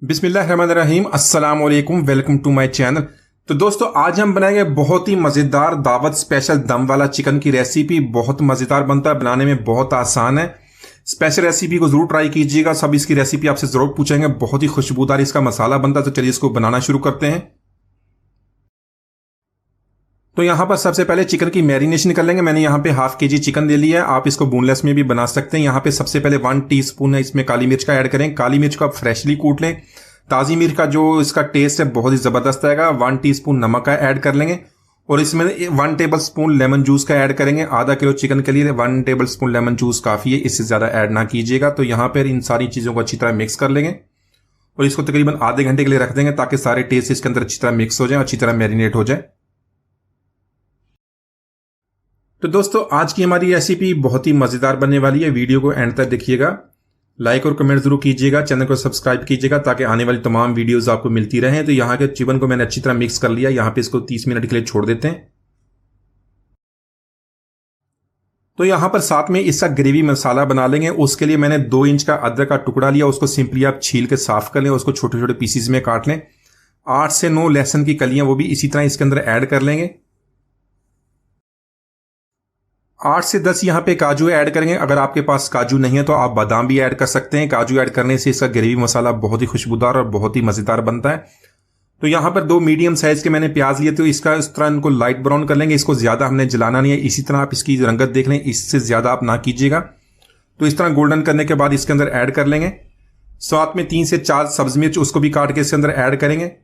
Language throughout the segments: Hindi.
बिस्मिल्लाहिर्रहमानिर्रहीम, अस्सलाम वालेकुम, वेलकम टू माय चैनल। तो दोस्तों आज हम बनाएंगे बहुत ही मज़ेदार दावत स्पेशल दम वाला चिकन की रेसिपी। बहुत मज़ेदार बनता है, बनाने में बहुत आसान है। स्पेशल रेसिपी को जरूर ट्राई कीजिएगा। सब इसकी रेसिपी आपसे जरूर पूछेंगे। बहुत ही खुशबूदार इसका मसाला बनता है। तो चलिए इसको बनाना शुरू करते हैं। तो यहाँ पर सबसे पहले चिकन की मैरिनेशन कर लेंगे। मैंने यहाँ पे हाफ केजी चिकन ले लिया है। आप इसको बोनलेस में भी बना सकते हैं। यहाँ पे सबसे पहले 1 टीस्पून है इसमें काली मिर्च का ऐड करें। काली मिर्च को आप फ्रेशली कूट लें। ताजी मिर्च का जो इसका टेस्ट है बहुत ही जबरदस्त आएगा। 1 टीस्पून नमक का ऐड कर लेंगे और इसमें 1 टेबल स्पून लेमन जूस का ऐड करेंगे। आधा किलो चिकन के लिए 1 टेबल स्पून लेमन जूस काफी है, इससे ज्यादा ऐड ना कीजिएगा। तो यहाँ पर इन सारी चीजों को अच्छी तरह मिक्स कर लेंगे और इसको तकरीबन आधे घंटे के लिए रख देंगे ताकि सारे टेस्ट इसके अंदर अच्छी तरह मिक्स हो जाए, अच्छी तरह मैरिनेट हो जाए। तो दोस्तों आज की हमारी रेसिपी बहुत ही मजेदार बनने वाली है। वीडियो को एंड तक देखिएगा, लाइक और कमेंट जरूर कीजिएगा, चैनल को सब्सक्राइब कीजिएगा ताकि आने वाली तमाम वीडियोस आपको मिलती रहें। तो यहाँ के चिकन को मैंने अच्छी तरह मिक्स कर लिया। यहाँ पे इसको 30 मिनट के लिए छोड़ देते हैं। तो यहाँ पर साथ में इसका ग्रेवी मसाला बना लेंगे। उसके लिए मैंने 2 इंच का अदरक का टुकड़ा लिया। उसको सिंपली आप छील के साफ कर लें, उसको छोटे छोटे पीसीज में काट लें। 8 से 9 लहसुन की कलियां वो भी इसी तरह इसके अंदर ऐड कर लेंगे। 8 से 10 यहाँ पे काजू ऐड करेंगे। अगर आपके पास काजू नहीं है तो आप बादाम भी ऐड कर सकते हैं। काजू ऐड करने से इसका ग्रेवी मसाला बहुत ही खुशबूदार और बहुत ही मजेदार बनता है। तो यहाँ पर 2 मीडियम साइज के मैंने प्याज लिए, तो इसका इस तरह इनको लाइट ब्राउन कर लेंगे। इसको ज्यादा हमने जलाना नहीं है। इसी तरह आप इसकी रंगत देख लें, इससे ज्यादा आप ना कीजिएगा। तो इस तरह गोल्डन करने के बाद इसके अंदर ऐड कर लेंगे। साथ में 3 से 4 सब्ज मिर्च उसको भी काट के इसके अंदर ऐड करेंगे।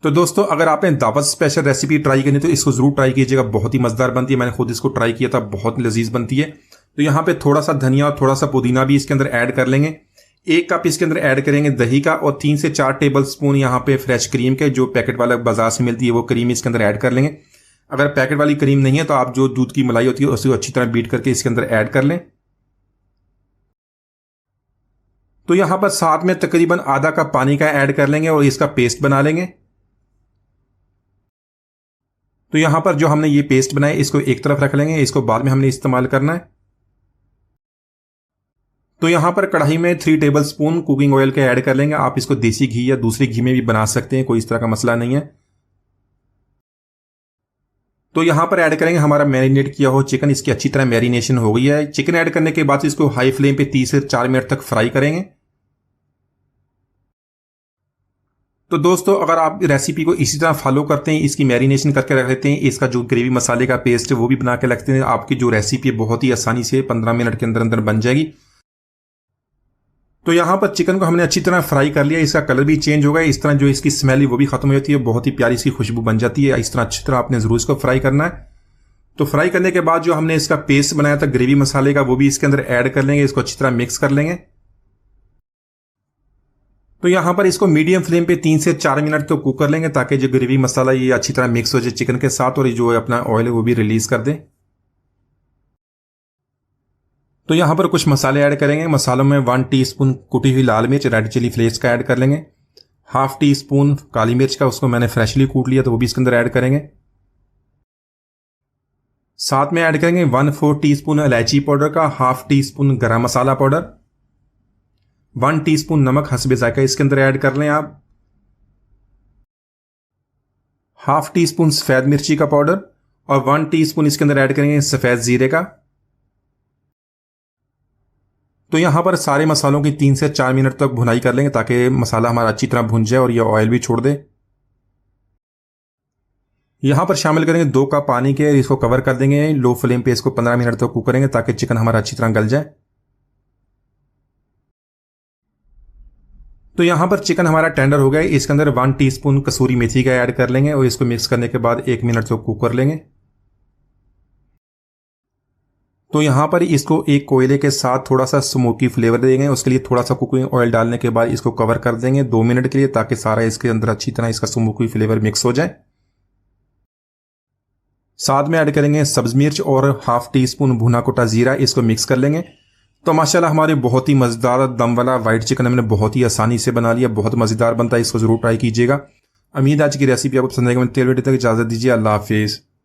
तो दोस्तों अगर आपने दावत स्पेशल रेसिपी ट्राई करनी तो इसको जरूर ट्राई कीजिएगा। बहुत ही मजेदार बनती है। मैंने खुद इसको ट्राई किया था, बहुत लजीज बनती है। तो यहाँ पे थोड़ा सा धनिया और थोड़ा सा पुदीना भी इसके अंदर ऐड कर लेंगे। 1 कप इसके अंदर ऐड करेंगे दही का और 3 से 4 टेबल स्पून यहाँ पे फ्रेश क्रीम के, जो पैकेट वाला बाजार से मिलती है वो क्रीम इसके अंदर ऐड कर लेंगे। अगर पैकेट वाली क्रीम नहीं है तो आप जो दूध की मलाई होती है उसको अच्छी तरह बीट करके इसके अंदर ऐड कर लें। तो यहाँ पर साथ में तकरीबन आधा कप पानी का ऐड कर लेंगे और इसका पेस्ट बना लेंगे। तो यहां पर जो हमने ये पेस्ट बनाया इसको एक तरफ रख लेंगे, इसको बाद में हमने इस्तेमाल करना है। तो यहां पर कढ़ाई में 3 टेबल स्पून कुकिंग ऑयल के ऐड कर लेंगे। आप इसको देसी घी या दूसरे घी में भी बना सकते हैं, कोई इस तरह का मसला नहीं है। तो यहां पर ऐड करेंगे हमारा मैरिनेट किया हो चिकन। इसकी अच्छी तरह मैरिनेशन हो गई है। चिकन ऐड करने के बाद इसको हाई फ्लेम पे 30 से 4 मिनट तक फ्राई करेंगे। तो दोस्तों अगर आप रेसिपी को इसी तरह फॉलो करते हैं, इसकी मैरिनेशन करके रख लेते हैं, इसका जो ग्रेवी मसाले का पेस्ट है वो भी बना के रखते हैं, आपकी जो रेसिपी है बहुत ही आसानी से 15 मिनट के अंदर अंदर बन जाएगी। तो यहां पर चिकन को हमने अच्छी तरह फ्राई कर लिया। इसका कलर भी चेंज हो गया। इस तरह जो इसकी स्मेल है वो भी खत्म हो जाती है। बहुत ही प्यारी इसकी खुशबू बन जाती है। इस तरह अच्छी तरह आपने जरूर इसको फ्राई करना है। तो फ्राई करने के बाद जो हमने इसका पेस्ट बनाया था ग्रेवी मसाले का वो भी इसके अंदर ऐड कर लेंगे। इसको अच्छी तरह मिक्स कर लेंगे। तो यहां पर इसको मीडियम फ्लेम पे 3 से 4 मिनट तो कुक कर लेंगे ताकि जो ग्रेवी मसाला ये अच्छी तरह मिक्स हो जाए चिकन के साथ और जो अपना ऑयल है वो भी रिलीज कर दे। तो यहां पर कुछ मसाले ऐड करेंगे। मसालों में 1 टीस्पून कुटी हुई लाल मिर्च रेड चिली फ्लेक्स का ऐड कर लेंगे। ½ टीस्पून काली मिर्च का, उसको मैंने फ्रेशली कूट लिया तो वो भी इसके अंदर ऐड करेंगे। साथ में ऐड करेंगे 1/4 टीस्पून इलायची पाउडर का, ½ टीस्पून गरम मसाला पाउडर, 1 टीस्पून नमक हस्बे जायका इसके अंदर ऐड कर लें आप, ½ टीस्पून सफेद मिर्ची का पाउडर और 1 टीस्पून इसके अंदर ऐड करेंगे सफेद जीरे का। तो यहां पर सारे मसालों की 3 से 4 मिनट तक भुनाई कर लेंगे ताकि मसाला हमारा अच्छी तरह भुन जाए और ये ऑयल भी छोड़ दे। यहां पर शामिल करेंगे 2 कप पानी के, इसको कवर कर देंगे। लो फ्लेम पे इसको 15 मिनट तक कुक करेंगे ताकि चिकन हमारा अच्छी तरह गल जाए। तो यहां पर चिकन हमारा टेंडर हो गया। इसके अंदर 1 टीस्पून कसूरी मेथी का ऐड कर लेंगे और इसको मिक्स करने के बाद 1 मिनट तक कुक कर लेंगे। तो यहां पर इसको एक कोयले के साथ थोड़ा सा स्मोकी फ्लेवर देंगे। उसके लिए थोड़ा सा कुकिंग ऑयल डालने के बाद इसको कवर कर देंगे 2 मिनट के लिए ताकि सारा इसके अंदर अच्छी तरह इसका स्मोकी फ्लेवर मिक्स हो जाए। साथ में ऐड करेंगे सब्ज मिर्च और ½ टीस्पून भुना कुटा जीरा, इसको मिक्स कर लेंगे। तो माशाल्लाह हमारे बहुत ही मजेदार दम वाला व्हाइट चिकन हमने बहुत ही आसानी से बना लिया। बहुत मजेदार बनता है, इसको जरूर ट्राई कीजिएगा। उम्मीद आज की रेसिपी आपको पसंद आएगी। तक इजाजत दीजिए। अल्लाह हाफिज।